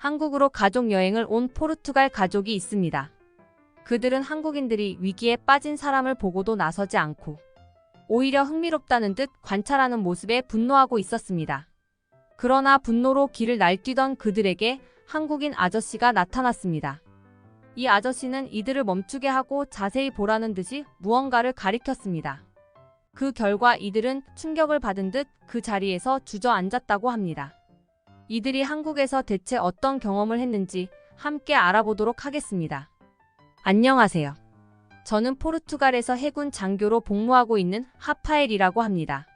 한국으로 가족 여행을 온 포르투갈 가족이 있습니다. 그들은 한국인들이 위기에 빠진 사람을 보고도 나서지 않고 오히려 흥미롭다는 듯 관찰하는 모습에 분노하고 있었습니다. 그러나 분노로 길을 날뛰던 그들에게 한국인 아저씨가 나타났습니다. 이 아저씨는 이들을 멈추게 하고 자세히 보라는 듯이 무언가를 가리켰습니다. 그 결과 이들은 충격을 받은 듯 그 자리에서 주저앉았다고 합니다. 이들이 한국에서 대체 어떤 경험을 했는지 함께 알아보도록 하겠습니다. 안녕하세요. 저는 포르투갈에서 해군 장교로 복무하고 있는 하파엘이라고 합니다.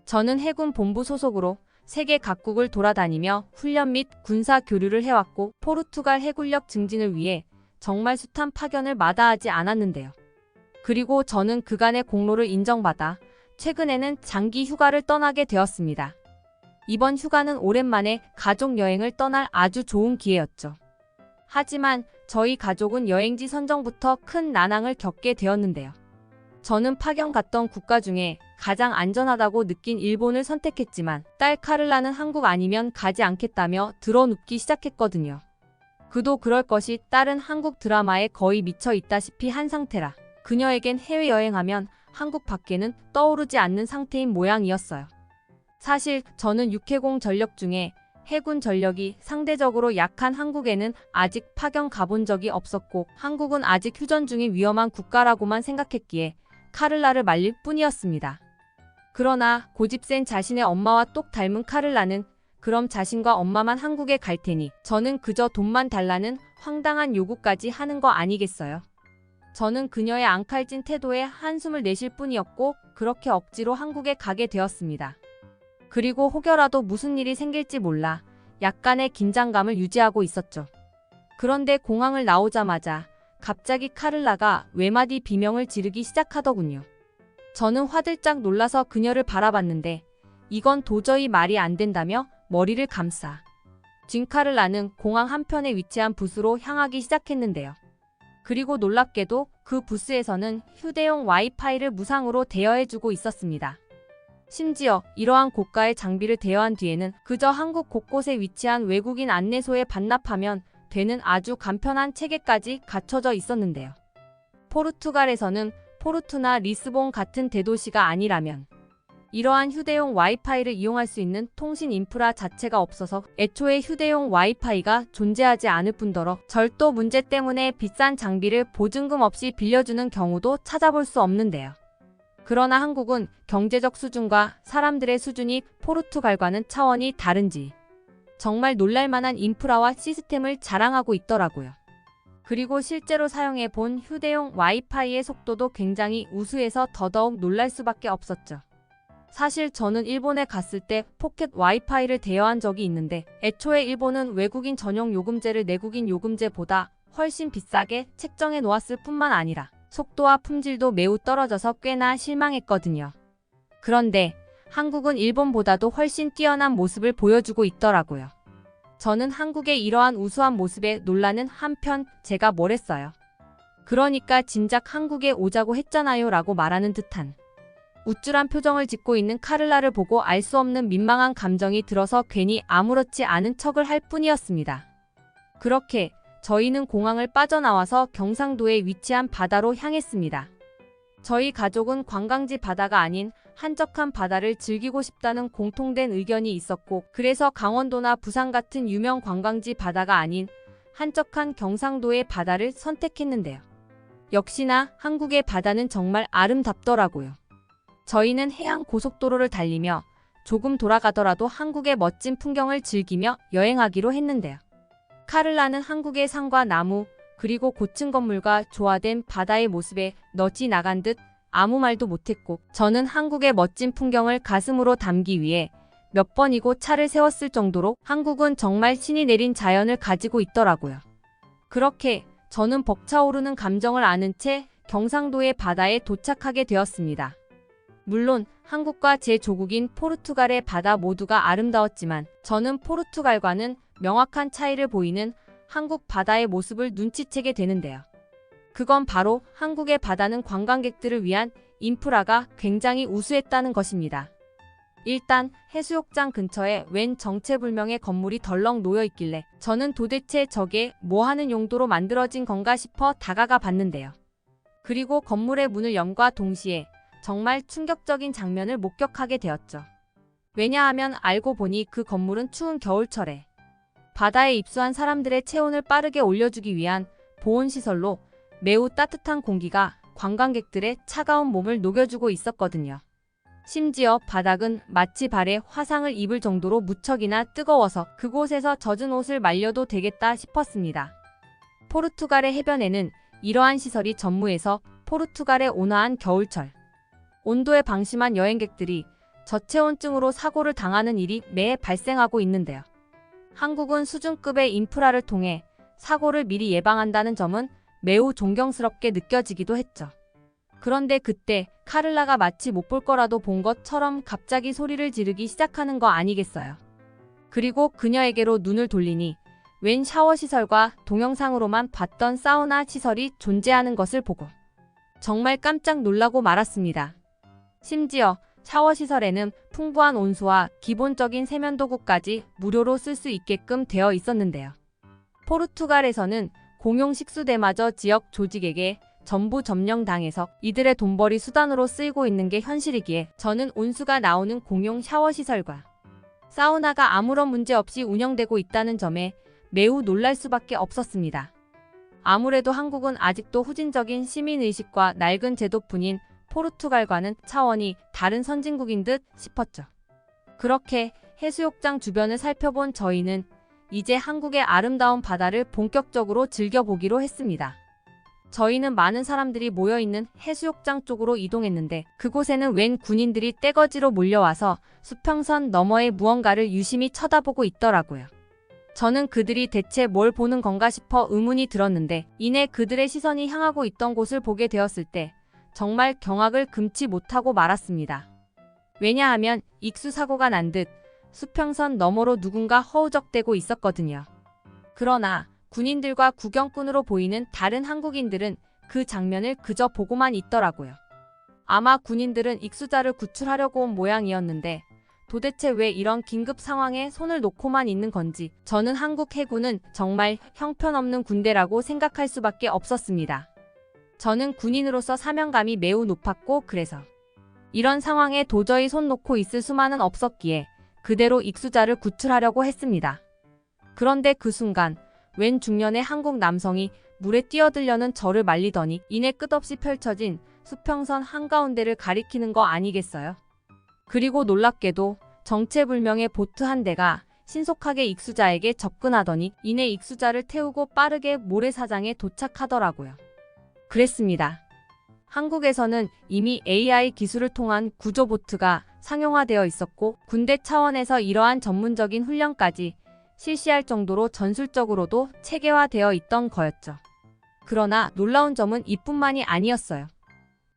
저는 해군 본부 소속으로 세계 각국을 돌아다니며 훈련 및 군사 교류를 해왔고 포르투갈 해군력 증진을 위해 정말 숱한 파견을 마다하지 않았는데요. 그리고 저는 그간의 공로를 인정받아 최근에는 장기 휴가를 떠나게 되었습니다. 이번 휴가는 오랜만에 가족 여행을 떠날 아주 좋은 기회였죠. 하지만 저희 가족은 여행지 선정부터 큰 난항을 겪게 되었는데요. 저는 파견 갔던 국가 중에 가장 안전하다고 느낀 일본을 선택했지만 딸 카를라는 한국 아니면 가지 않겠다며 드러눕기 시작했거든요. 그도 그럴 것이 딸은 한국 드라마에 거의 미쳐 있다시피 한 상태라 그녀에겐 해외여행하면 한국 밖에는 떠오르지 않는 상태인 모양이었어요. 사실 저는 육해공 전력 중에 해군 전력이 상대적으로 약한 한국에는 아직 파견 가본 적이 없었고 한국은 아직 휴전 중인 위험한 국가라고만 생각했기에 카를라를 말릴 뿐이었습니다. 그러나 고집센 자신의 엄마와 똑 닮은 카를라는 그럼 자신과 엄마만 한국에 갈 테니 저는 그저 돈만 달라는 황당한 요구까지 하는 거 아니겠어요? 저는 그녀의 앙칼진 태도에 한숨을 내쉴 뿐이었고 그렇게 억지로 한국에 가게 되었습니다. 그리고 혹여라도 무슨 일이 생길지 몰라 약간의 긴장감을 유지하고 있었죠. 그런데 공항을 나오자마자 갑자기 카를라가 외마디 비명을 지르기 시작하더군요. 저는 화들짝 놀라서 그녀를 바라봤는데 이건 도저히 말이 안 된다며 머리를 감싸 쥔 카를라는 공항 한편에 위치한 부스로 향하기 시작했는데요. 그리고 놀랍게도 그 부스에서는 휴대용 와이파이를 무상으로 대여해주고 있었습니다. 심지어 이러한 고가의 장비를 대여한 뒤에는 그저 한국 곳곳에 위치한 외국인 안내소에 반납하면 되는 아주 간편한 체계까지 갖춰져 있었는데요. 포르투갈에서는 포르투나 리스본 같은 대도시가 아니라면 이러한 휴대용 와이파이를 이용할 수 있는 통신 인프라 자체가 없어서 애초에 휴대용 와이파이가 존재하지 않을 뿐더러 절도 문제 때문에 비싼 장비를 보증금 없이 빌려주는 경우도 찾아볼 수 없는데요. 그러나 한국은 경제적 수준과 사람들의 수준이 포르투갈과는 차원이 다른지 정말 놀랄만한 인프라와 시스템을 자랑하고 있더라고요. 그리고 실제로 사용해 본 휴대용 와이파이의 속도도 굉장히 우수해서 더더욱 놀랄 수밖에 없었죠. 사실 저는 일본에 갔을 때 포켓 와이파이를 대여한 적이 있는데 애초에 일본은 외국인 전용 요금제를 내국인 요금제보다 훨씬 비싸게 책정해 놓았을 뿐만 아니라 속도와 품질도 매우 떨어져서 꽤나 실망했거든요. 그런데 한국은 일본보다도 훨씬 뛰어난 모습을 보여주고 있더라고요. 저는 한국의 이러한 우수한 모습에 놀라는 한편 제가 뭘 했어요. 그러니까 진작 한국에 오자고 했잖아요 라고 말하는 듯한 우쭐한 표정을 짓고 있는 카를라를 보고 알 수 없는 민망한 감정이 들어서 괜히 아무렇지 않은 척을 할 뿐이었습니다. 그렇게 저희는 공항을 빠져나와서 경상도에 위치한 바다로 향했습니다. 저희 가족은 관광지 바다가 아닌 한적한 바다를 즐기고 싶다는 공통된 의견이 있었고 그래서 강원도나 부산 같은 유명 관광지 바다가 아닌 한적한 경상도의 바다를 선택했는데요. 역시나 한국의 바다는 정말 아름답더라고요. 저희는 해안 고속도로를 달리며 조금 돌아가더라도 한국의 멋진 풍경을 즐기며 여행하기로 했는데요. 카를라는 한국의 산과 나무 그리고 고층 건물과 조화된 바다의 모습에 넋이 나간 듯 아무 말도 못했고 저는 한국의 멋진 풍경을 가슴으로 담기 위해 몇 번이고 차를 세웠을 정도로 한국은 정말 신이 내린 자연을 가지고 있더라고요. 그렇게 저는 벅차오르는 감정을 아는 채 경상도의 바다에 도착하게 되었습니다. 물론 한국과 제 조국인 포르투갈의 바다 모두가 아름다웠지만 저는 포르투갈과는 명확한 차이를 보이는 한국 바다의 모습을 눈치채게 되는데요. 그건 바로 한국의 바다는 관광객들을 위한 인프라가 굉장히 우수했다는 것입니다. 일단 해수욕장 근처에 웬 정체불명의 건물이 덜렁 놓여 있길래 저는 도대체 저게 뭐 하는 용도로 만들어진 건가 싶어 다가가 봤는데요. 그리고 건물의 문을 연과 동시에 정말 충격적인 장면을 목격하게 되었죠. 왜냐하면 알고 보니 그 건물은 추운 겨울철에 바다에 입수한 사람들의 체온을 빠르게 올려주기 위한 보온시설로 매우 따뜻한 공기가 관광객들의 차가운 몸을 녹여주고 있었거든요. 심지어 바닥은 마치 발에 화상을 입을 정도로 무척이나 뜨거워서 그곳에서 젖은 옷을 말려도 되겠다 싶었습니다. 포르투갈의 해변에는 이러한 시설이 전무해서 포르투갈의 온화한 겨울철 온도에 방심한 여행객들이 저체온증으로 사고를 당하는 일이 매해 발생하고 있는데요. 한국은 수준급의 인프라를 통해 사고를 미리 예방한다는 점은 매우 존경스럽게 느껴지기도 했죠. 그런데 그때 카를라가 마치 못 볼 거라도 본 것처럼 갑자기 소리를 지르기 시작하는 거 아니겠어요. 그리고 그녀에게로 눈을 돌리니 웬 샤워시설과 동영상으로만 봤던 사우나 시설이 존재하는 것을 보고 정말 깜짝 놀라고 말았습니다. 심지어 샤워시설에는 풍부한 온수와 기본적인 세면도구까지 무료로 쓸 수 있게끔 되어 있었는데요. 포르투갈에서는 공용 식수대마저 지역 조직에게 전부 점령당해서 이들의 돈벌이 수단으로 쓰이고 있는 게 현실이기에 저는 온수가 나오는 공용 샤워시설과 사우나가 아무런 문제 없이 운영되고 있다는 점에 매우 놀랄 수밖에 없었습니다. 아무래도 한국은 아직도 후진적인 시민의식과 낡은 제도뿐인 포르투갈과는 차원이 다른 선진국인 듯 싶었죠. 그렇게 해수욕장 주변을 살펴본 저희는 이제 한국의 아름다운 바다를 본격적으로 즐겨보기로 했습니다. 저희는 많은 사람들이 모여있는 해수욕장 쪽으로 이동했는데 그곳에는 웬 군인들이 떼거지로 몰려와서 수평선 너머의 무언가를 유심히 쳐다보고 있더라고요. 저는 그들이 대체 뭘 보는 건가 싶어 의문이 들었는데 이내 그들의 시선이 향하고 있던 곳을 보게 되었을 때 정말 경악을 금치 못하고 말았습니다. 왜냐하면 익수사고가 난 듯 수평선 너머로 누군가 허우적대고 있었거든요. 그러나 군인들과 구경꾼으로 보이는 다른 한국인들은 그 장면을 그저 보고만 있더라고요. 아마 군인들은 익수자를 구출하려고 온 모양이었는데 도대체 왜 이런 긴급 상황에 손을 놓고만 있는 건지 저는 한국 해군은 정말 형편없는 군대라고 생각할 수밖에 없었습니다. 저는 군인으로서 사명감이 매우 높았고 그래서 이런 상황에 도저히 손 놓고 있을 수만은 없었기에 그대로 익수자를 구출하려고 했습니다. 그런데 그 순간 웬 중년의 한국 남성이 물에 뛰어들려는 저를 말리더니 이내 끝없이 펼쳐진 수평선 한가운데를 가리키는 거 아니겠어요? 그리고 놀랍게도 정체불명의 보트 한 대가 신속하게 익수자에게 접근하더니 이내 익수자를 태우고 빠르게 모래사장에 도착하더라고요. 그랬습니다. 한국에서는 이미 AI 기술을 통한 구조보트가 상용화되어 있었고 군대 차원에서 이러한 전문적인 훈련까지 실시할 정도로 전술적으로도 체계화되어 있던 거였죠. 그러나 놀라운 점은 이뿐만이 아니었어요.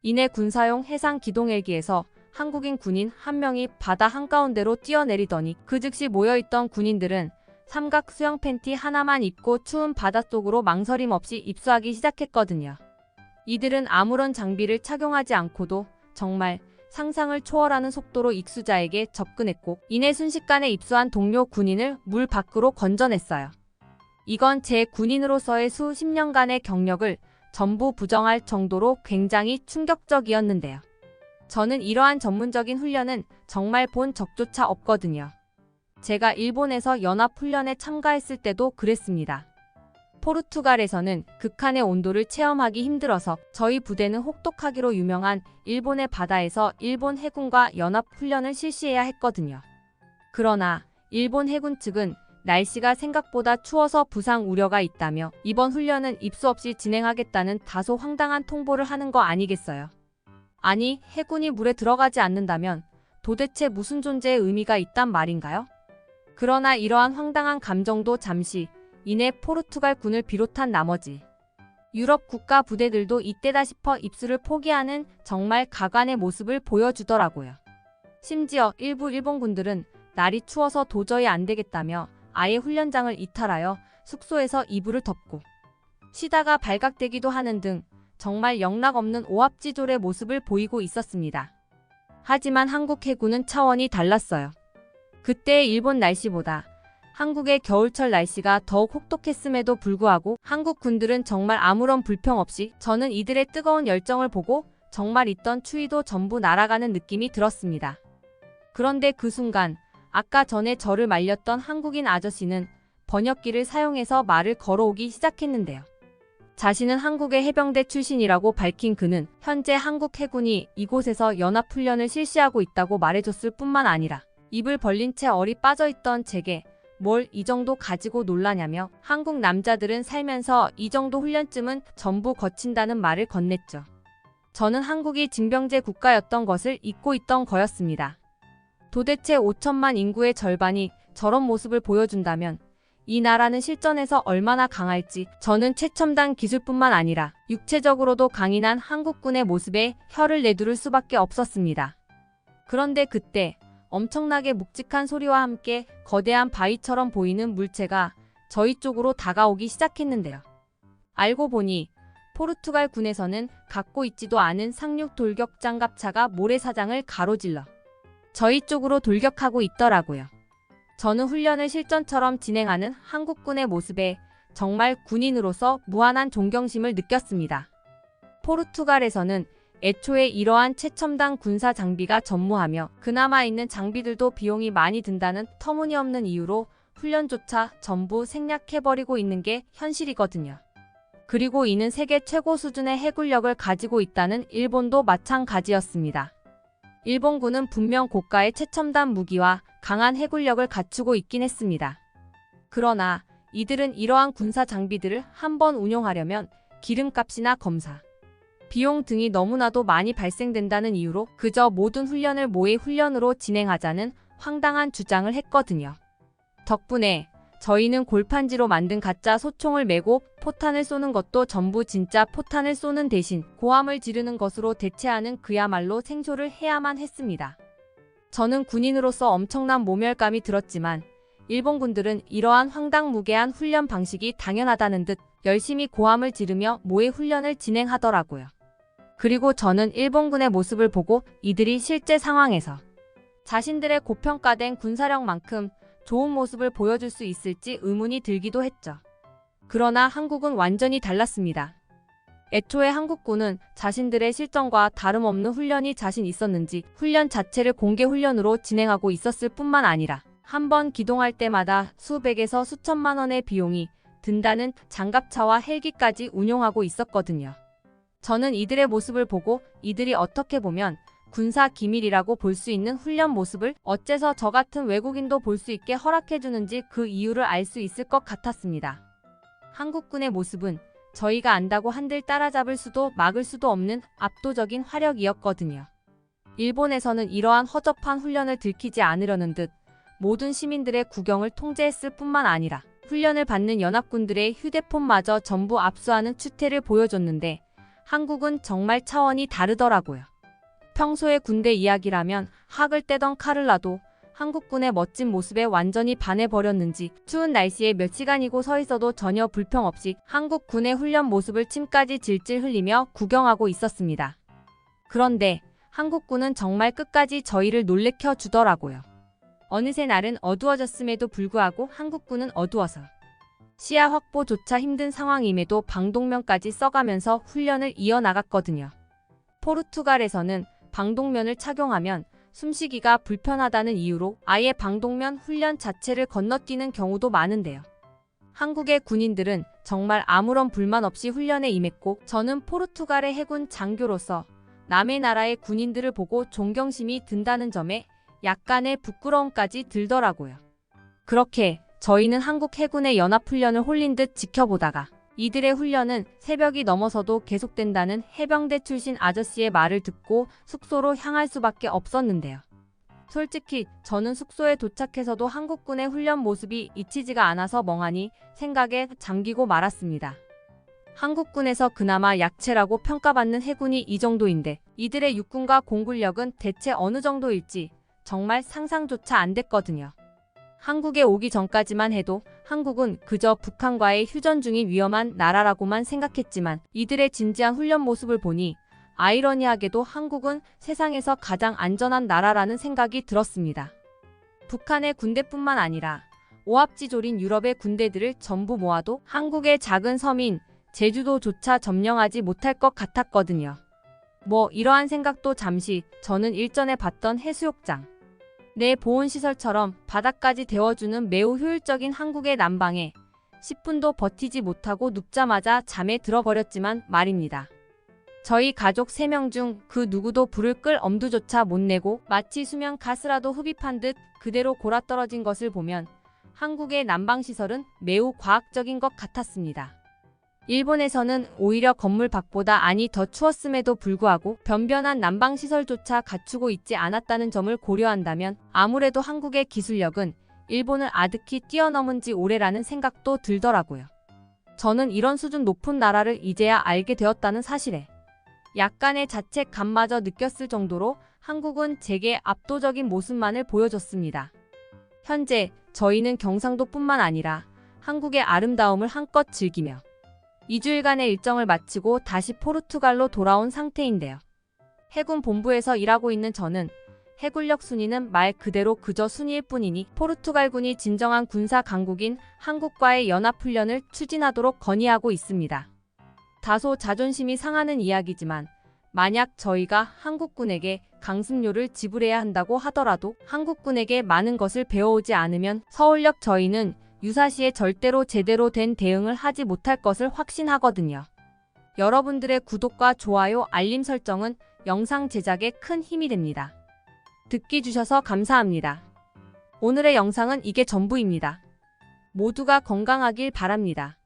이내 군사용 해상 기동 헬기에서 한국인 군인 한 명이 바다 한가운데로 뛰어내리더니 그 즉시 모여있던 군인들은 삼각 수영 팬티 하나만 입고 추운 바닷속으로 망설임 없이 입수하기 시작했거든요. 이들은 아무런 장비를 착용하지 않고도 정말 상상을 초월하는 속도로 익수자에게 접근했고 이내 순식간에 입수한 동료 군인을 물 밖으로 건져냈어요. 이건 제 군인으로서의 수십 년간의 경력을 전부 부정할 정도로 굉장히 충격적이었는데요. 저는 이러한 전문적인 훈련은 정말 본 적조차 없거든요. 제가 일본에서 연합훈련에 참가했을 때도 그랬습니다. 포르투갈에서는 극한의 온도를 체험하기 힘들어서 저희 부대는 혹독하기로 유명한 일본의 바다에서 일본 해군과 연합훈련을 실시해야 했거든요. 그러나 일본 해군 측은 날씨가 생각보다 추워서 부상 우려가 있다며 이번 훈련은 입수 없이 진행하겠다는 다소 황당한 통보를 하는 거 아니겠어요? 아니, 해군이 물에 들어가지 않는다면 도대체 무슨 존재의 의미가 있단 말인가요? 그러나 이러한 황당한 감정도 잠시 이내 포르투갈 군을 비롯한 나머지 유럽 국가 부대들도 이때다 싶어 입수를 포기하는 정말 가관의 모습을 보여주더라고요. 심지어 일부 일본군들은 날이 추워서 도저히 안 되겠다며 아예 훈련장을 이탈하여 숙소에서 이불을 덮고 쉬다가 발각되기도 하는 등 정말 영락없는 오합지졸의 모습을 보이고 있었습니다. 하지만 한국 해군은 차원이 달랐어요. 그때의 일본 날씨보다 한국의 겨울철 날씨가 더욱 혹독했음에도 불구하고 한국 군들은 정말 아무런 불평 없이 저는 이들의 뜨거운 열정을 보고 정말 있던 추위도 전부 날아가는 느낌이 들었습니다. 그런데 그 순간 아까 전에 저를 말렸던 한국인 아저씨는 번역기를 사용해서 말을 걸어오기 시작했는데요. 자신은 한국의 해병대 출신이라고 밝힌 그는 현재 한국 해군이 이곳에서 연합훈련을 실시하고 있다고 말해줬을 뿐만 아니라 입을 벌린 채 얼이 빠져있던 제게 뭘 이 정도 가지고 놀라냐며 한국 남자들은 살면서 이 정도 훈련쯤은 전부 거친다는 말을 건넸죠. 저는 한국이 징병제 국가였던 것을 잊고 있던 거였습니다. 도대체 5천만 인구의 절반이 저런 모습을 보여준다면 이 나라는 실전에서 얼마나 강할지 저는 최첨단 기술뿐만 아니라 육체적으로도 강인한 한국군의 모습에 혀를 내두를 수밖에 없었습니다. 그런데 그때 엄청나게 묵직한 소리와 함께 거대한 바위처럼 보이는 물체가 저희 쪽으로 다가오기 시작했는데요. 알고 보니 포르투갈 군에서는 갖고 있지도 않은 상륙 돌격 장갑차가 모래사장을 가로질러 저희 쪽으로 돌격하고 있더라고요. 저는 훈련을 실전처럼 진행하는 한국군의 모습에 정말 군인으로서 무한한 존경심을 느꼈습니다. 포르투갈에서는 애초에 이러한 최첨단 군사 장비가 전무하며 그나마 있는 장비들도 비용이 많이 든다는 터무니없는 이유로 훈련조차 전부 생략해버리고 있는 게 현실이거든요. 그리고 이는 세계 최고 수준의 해군력을 가지고 있다는 일본도 마찬가지였습니다. 일본군은 분명 고가의 최첨단 무기와 강한 해군력을 갖추고 있긴 했습니다. 그러나 이들은 이러한 군사 장비들을 한번 운용하려면 기름값이나 검사, 비용 등이 너무나도 많이 발생된다는 이유로 그저 모든 훈련을 모의 훈련으로 진행하자는 황당한 주장을 했거든요. 덕분에 저희는 골판지로 만든 가짜 소총을 메고 포탄을 쏘는 것도 전부 진짜 포탄을 쏘는 대신 고함을 지르는 것으로 대체하는 그야말로 생쇼를 해야만 했습니다. 저는 군인으로서 엄청난 모멸감이 들었지만 일본군들은 이러한 황당무계한 훈련 방식이 당연하다는 듯 열심히 고함을 지르며 모의 훈련을 진행하더라고요. 그리고 저는 일본군의 모습을 보고 이들이 실제 상황에서 자신들의 고평가된 군사력만큼 좋은 모습을 보여줄 수 있을지 의문이 들기도 했죠. 그러나 한국은 완전히 달랐습니다. 애초에 한국군은 자신들의 실전과 다름없는 훈련이 자신 있었는지 훈련 자체를 공개 훈련으로 진행하고 있었을 뿐만 아니라 한 번 기동할 때마다 수백에서 수천만 원의 비용이 든다는 장갑차와 헬기까지 운용하고 있었거든요. 저는 이들의 모습을 보고 이들이 어떻게 보면 군사 기밀이라고 볼 수 있는 훈련 모습을 어째서 저 같은 외국인도 볼 수 있게 허락해주는지 그 이유를 알 수 있을 것 같았습니다. 한국군의 모습은 저희가 안다고 한들 따라잡을 수도 막을 수도 없는 압도적인 화력이었거든요. 일본에서는 이러한 허접한 훈련을 들키지 않으려는 듯 모든 시민들의 국경을 통제했을 뿐만 아니라 훈련을 받는 연합군들의 휴대폰마저 전부 압수하는 추태를 보여줬는데 한국은 정말 차원이 다르더라고요. 평소에 군대 이야기라면 학을 떼던 칼을 놔도 한국군의 멋진 모습에 완전히 반해버렸는지 추운 날씨에 몇 시간이고 서 있어도 전혀 불평 없이 한국군의 훈련 모습을 침까지 질질 흘리며 구경하고 있었습니다. 그런데 한국군은 정말 끝까지 저희를 놀래켜 주더라고요. 어느새 날은 어두워졌음에도 불구하고 한국군은 어두워서 시야 확보조차 힘든 상황임에도 방독면까지 써가면서 훈련을 이어나갔거든요. 포르투갈에서는 방독면을 착용하면 숨쉬기가 불편하다는 이유로 아예 방독면 훈련 자체를 건너뛰는 경우도 많은데요. 한국의 군인들은 정말 아무런 불만 없이 훈련에 임했고 저는 포르투갈의 해군 장교로서 남의 나라의 군인들을 보고 존경심이 든다는 점에 약간의 부끄러움까지 들더라고요. 그렇게 저희는 한국 해군의 연합훈련을 홀린 듯 지켜보다가 이들의 훈련은 새벽이 넘어서도 계속된다는 해병대 출신 아저씨의 말을 듣고 숙소로 향할 수밖에 없었는데요. 솔직히 저는 숙소에 도착해서도 한국군의 훈련 모습이 잊히지가 않아서 멍하니 생각에 잠기고 말았습니다. 한국군에서 그나마 약체라고 평가받는 해군이 이 정도인데 이들의 육군과 공군력은 대체 어느 정도일지 정말 상상조차 안 됐거든요. 한국에 오기 전까지만 해도 한국은 그저 북한과의 휴전 중인 위험한 나라라고만 생각했지만 이들의 진지한 훈련 모습을 보니 아이러니하게도 한국은 세상에서 가장 안전한 나라라는 생각이 들었습니다. 북한의 군대뿐만 아니라 오합지졸인 유럽의 군대들을 전부 모아도 한국의 작은 섬인 제주도조차 점령하지 못할 것 같았거든요. 이러한 생각도 잠시 저는 일전에 봤던 해수욕장 내 보온시설처럼 바닥까지 데워주는 매우 효율적인 한국의 난방에 10분도 버티지 못하고 눕자마자 잠에 들어버렸지만 말입니다. 저희 가족 3명 중 그 누구도 불을 끌 엄두조차 못 내고 마치 수면 가스라도 흡입한 듯 그대로 골아떨어진 것을 보면 한국의 난방시설은 매우 과학적인 것 같았습니다. 일본에서는 오히려 건물 밖보다 안이 더 추웠음에도 불구하고 변변한 난방시설조차 갖추고 있지 않았다는 점을 고려한다면 아무래도 한국의 기술력은 일본을 아득히 뛰어넘은 지 오래라는 생각도 들더라고요. 저는 이런 수준 높은 나라를 이제야 알게 되었다는 사실에 약간의 자책감마저 느꼈을 정도로 한국은 제게 압도적인 모습만을 보여줬습니다. 현재 저희는 경상도뿐만 아니라 한국의 아름다움을 한껏 즐기며 2주일간의 일정을 마치고 다시 포르투갈로 돌아온 상태인데요. 해군 본부에서 일하고 있는 저는 해군력 순위는 말 그대로 그저 순위일 뿐이니 포르투갈군이 진정한 군사 강국인 한국과의 연합훈련을 추진하도록 건의하고 있습니다. 다소 자존심이 상하는 이야기지만 만약 저희가 한국군에게 강습료를 지불해야 한다고 하더라도 한국군에게 많은 것을 배워오지 않으면 서울역 저희는 유사시에 절대로 제대로 된 대응을 하지 못할 것을 확신하거든요. 여러분들의 구독과 좋아요, 알림 설정은 영상 제작에 큰 힘이 됩니다. 듣기 주셔서 감사합니다. 오늘의 영상은 이게 전부입니다. 모두가 건강하길 바랍니다.